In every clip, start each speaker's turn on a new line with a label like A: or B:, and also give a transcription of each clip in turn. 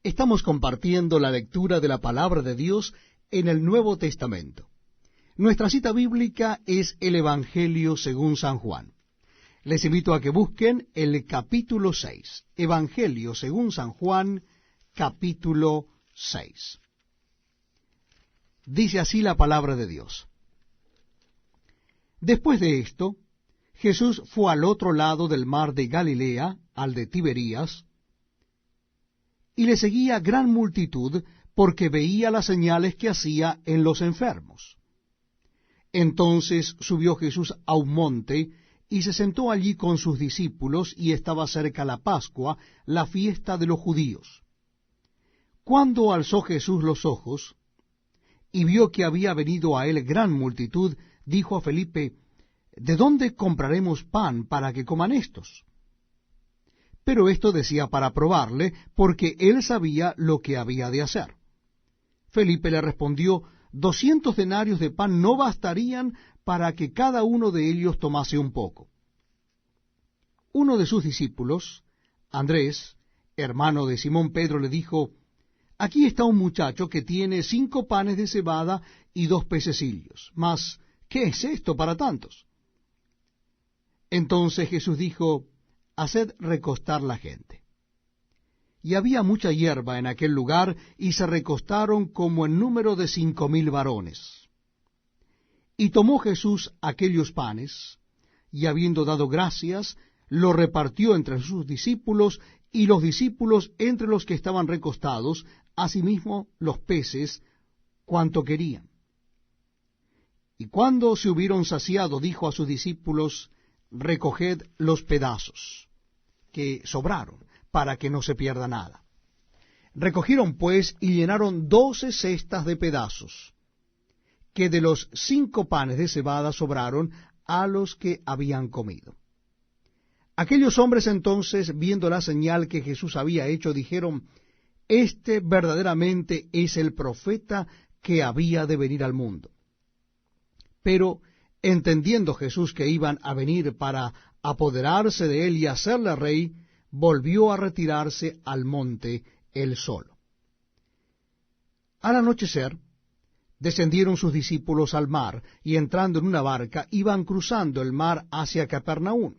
A: Estamos compartiendo la lectura de la palabra de Dios en el Nuevo Testamento. Nuestra cita bíblica es el Evangelio según San Juan. Les invito a que busquen el capítulo 6. Evangelio según San Juan, capítulo 6. Dice así la palabra de Dios. Después de esto, Jesús fue al otro lado del mar de Galilea, al de Tiberías, y le seguía gran multitud porque veía las señales que hacía en los enfermos. Entonces subió Jesús a un monte y se sentó allí con sus discípulos, y estaba cerca la Pascua, la fiesta de los judíos. Cuando alzó Jesús los ojos y vio que había venido a él gran multitud, dijo a Felipe: ¿De dónde compraremos pan para que coman estos? Pero esto decía para probarle, porque él sabía lo que había de hacer. Felipe le respondió: 200 denarios de pan no bastarían para que cada uno de ellos tomase un poco. Uno de sus discípulos, Andrés, hermano de Simón Pedro, le dijo: Aquí está un muchacho que tiene 5 panes de cebada y 2 pececillos. Mas, ¿qué es esto para tantos? Entonces Jesús dijo: Haced recostar la gente. Y había mucha hierba en aquel lugar, y se recostaron como en número de 5,000 varones. Y tomó Jesús aquellos panes, y habiendo dado gracias, lo repartió entre sus discípulos, y los discípulos entre los que estaban recostados, asimismo los peces, cuanto querían. Y cuando se hubieron saciado, dijo a sus discípulos: Recoged los pedazos que sobraron, para que no se pierda nada. Recogieron pues y llenaron 12 cestas de pedazos, que de los 5 panes de cebada sobraron a los que habían comido. Aquellos hombres entonces, viendo la señal que Jesús había hecho, dijeron: Este verdaderamente es el profeta que había de venir al mundo. Pero, entendiendo Jesús que iban a venir para apoderarse de él y hacerle rey, volvió a retirarse al monte él solo. Al anochecer, descendieron sus discípulos al mar, y entrando en una barca, iban cruzando el mar hacia Capernaum.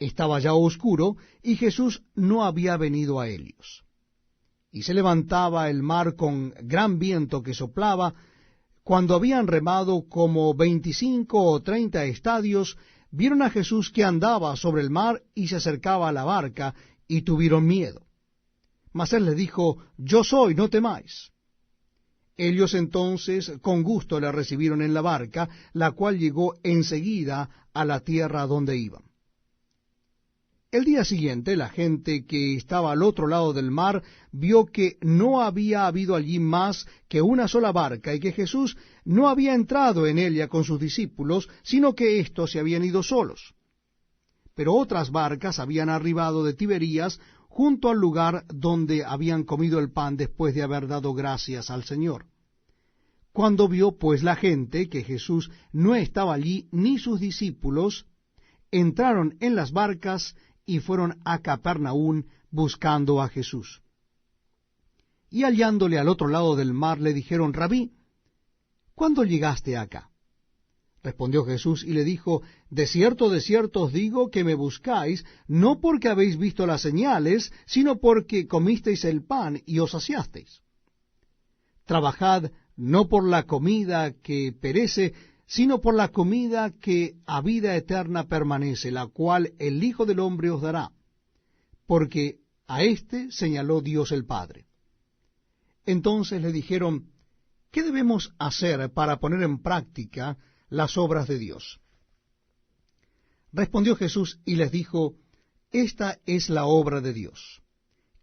A: Estaba ya oscuro, y Jesús no había venido a ellos. Y se levantaba el mar con gran viento que soplaba. Cuando habían remado como 25 o 30 estadios, vieron a Jesús que andaba sobre el mar y se acercaba a la barca, y tuvieron miedo. Mas él les dijo: Yo soy, no temáis. Ellos entonces con gusto le recibieron en la barca, la cual llegó enseguida a la tierra donde iban. El día siguiente, la gente que estaba al otro lado del mar vio que no había habido allí más que una sola barca, y que Jesús no había entrado en ella con sus discípulos, sino que éstos se habían ido solos. Pero otras barcas habían arribado de Tiberías, junto al lugar donde habían comido el pan después de haber dado gracias al Señor. Cuando vio pues la gente que Jesús no estaba allí, ni sus discípulos, entraron en las barcas y fueron a Capernaum buscando a Jesús. Y hallándole al otro lado del mar, le dijeron: Rabí, ¿cuándo llegaste acá? Respondió Jesús y le dijo: de cierto os digo que me buscáis, no porque habéis visto las señales, sino porque comisteis el pan y os saciasteis. Trabajad no por la comida que perece, sino por la comida que a vida eterna permanece, la cual el Hijo del Hombre os dará, porque a éste señaló Dios el Padre. Entonces le dijeron: ¿qué debemos hacer para poner en práctica las obras de Dios? Respondió Jesús y les dijo: Esta es la obra de Dios,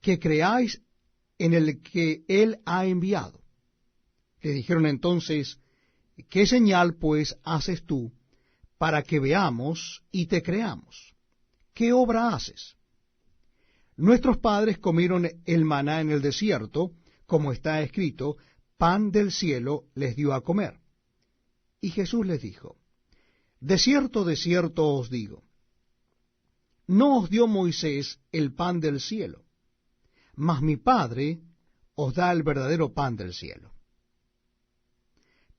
A: que creáis en el que Él ha enviado. Le dijeron entonces: ¿qué señal pues haces tú para que veamos y te creamos? ¿Qué obra haces? Nuestros padres comieron el maná en el desierto, como está escrito: pan del cielo les dio a comer. Y Jesús les dijo: de cierto os digo, no os dio Moisés el pan del cielo, mas mi Padre os da el verdadero pan del cielo.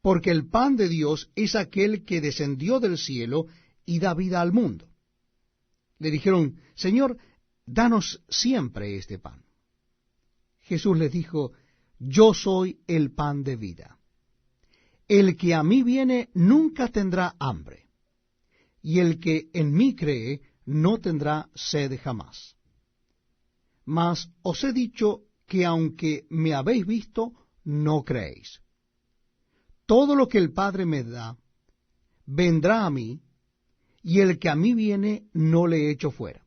A: Porque el pan de Dios es aquel que descendió del cielo y da vida al mundo. Le dijeron, Señor, danos siempre este pan. Jesús les dijo, yo soy el pan de vida. El que a mí viene nunca tendrá hambre, y el que en mí cree no tendrá sed jamás. Mas os he dicho que aunque me habéis visto, no creéis. Todo lo que el Padre me da, vendrá a mí, y el que a mí viene no le echo fuera.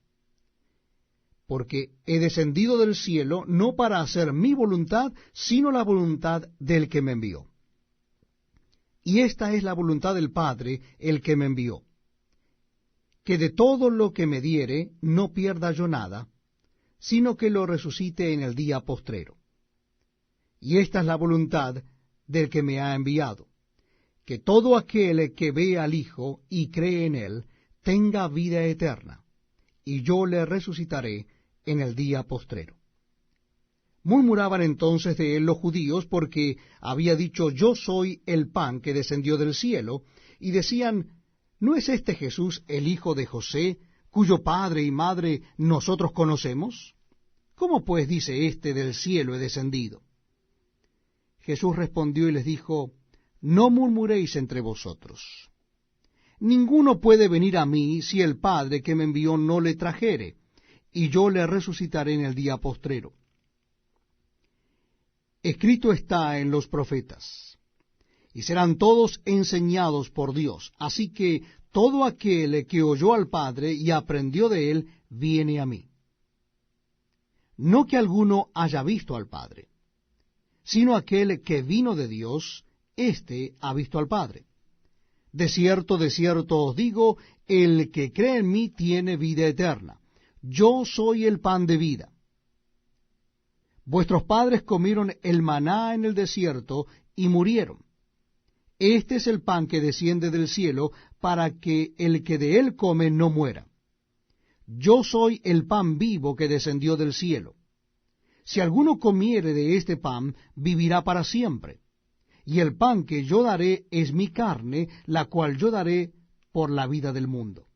A: Porque he descendido del cielo no para hacer mi voluntad, sino la voluntad del que me envió. Y esta es la voluntad del Padre, el que me envió, que de todo lo que me diere no pierda yo nada, sino que lo resucite en el día postrero. Y esta es la voluntad del que me ha enviado, que todo aquel que ve al Hijo y cree en él, tenga vida eterna, y yo le resucitaré en el día postrero. Murmuraban entonces de él los judíos, porque había dicho, yo soy el pan que descendió del cielo, y decían, ¿no es este Jesús el hijo de José, cuyo padre y madre nosotros conocemos? ¿Cómo pues dice éste del cielo he descendido? Jesús respondió y les dijo, no murmuréis entre vosotros. Ninguno puede venir a mí si el Padre que me envió no le trajere, y yo le resucitaré en el día postrero. Escrito está en los profetas, y serán todos enseñados por Dios. Así que todo aquel que oyó al Padre y aprendió de él, viene a mí. No que alguno haya visto al Padre, sino aquel que vino de Dios, éste ha visto al Padre. De cierto os digo, el que cree en mí tiene vida eterna. Yo soy el pan de vida. Vuestros padres comieron el maná en el desierto y murieron. Este es el pan que desciende del cielo, para que el que de él come no muera. Yo soy el pan vivo que descendió del cielo. Si alguno comiere de este pan, vivirá para siempre. Y el pan que yo daré es mi carne, la cual yo daré por la vida del mundo.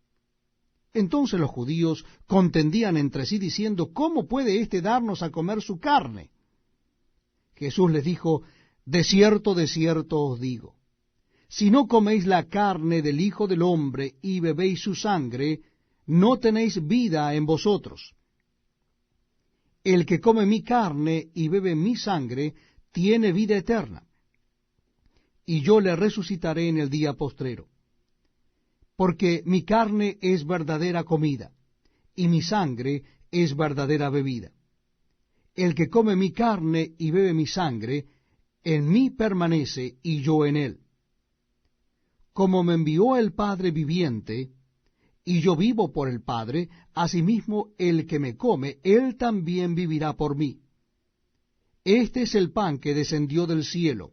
A: Entonces los judíos contendían entre sí diciendo, ¿cómo puede éste darnos a comer su carne? Jesús les dijo, de cierto os digo, si no coméis la carne del Hijo del Hombre y bebéis su sangre, no tenéis vida en vosotros. El que come mi carne y bebe mi sangre, tiene vida eterna, y yo le resucitaré en el día postrero. Porque mi carne es verdadera comida, y mi sangre es verdadera bebida. El que come mi carne y bebe mi sangre, en mí permanece y yo en él. Como me envió el Padre viviente, y yo vivo por el Padre, asimismo el que me come, él también vivirá por mí. Este es el pan que descendió del cielo.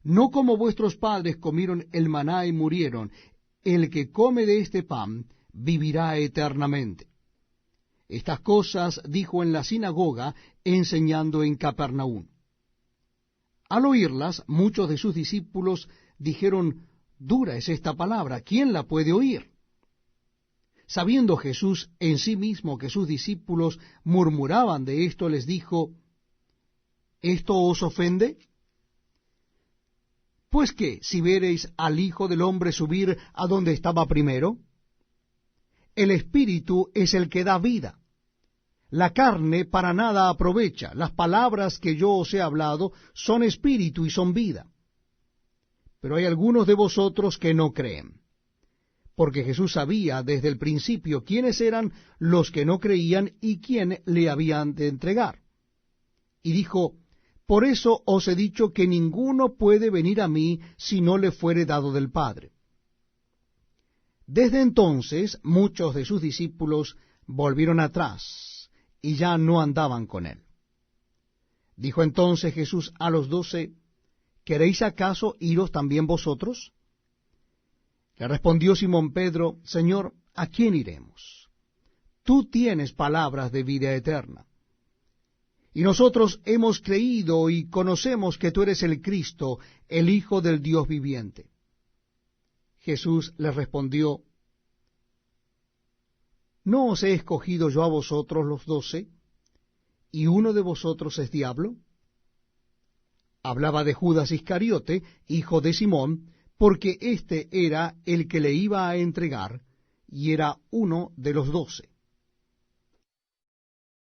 A: No como vuestros padres comieron el maná y murieron, el que come de este pan vivirá eternamente. Estas cosas dijo en la sinagoga, enseñando en Capernaum. Al oírlas, muchos de sus discípulos dijeron, dura es esta palabra, ¿quién la puede oír? Sabiendo Jesús en sí mismo que sus discípulos murmuraban de esto, les dijo, ¿esto os ofende? Pues qué, si vereis al Hijo del Hombre subir a donde estaba primero, el Espíritu es el que da vida. La carne para nada aprovecha. Las palabras que yo os he hablado son espíritu y son vida. Pero hay algunos de vosotros que no creen. Porque Jesús sabía desde el principio quiénes eran los que no creían y quién le habían de entregar. Y dijo, por eso os he dicho que ninguno puede venir a mí si no le fuere dado del Padre. Desde entonces muchos de sus discípulos volvieron atrás y ya no andaban con él. Dijo entonces Jesús a los 12, ¿queréis acaso iros también vosotros? Le respondió Simón Pedro, Señor, ¿a quién iremos? Tú tienes palabras de vida eterna. Y nosotros hemos creído y conocemos que tú eres el Cristo, el Hijo del Dios viviente. Jesús les respondió, ¿no os he escogido yo a vosotros los 12, y uno de vosotros es diablo? Hablaba de Judas Iscariote, hijo de Simón, porque éste era el que le iba a entregar, y era uno de los 12.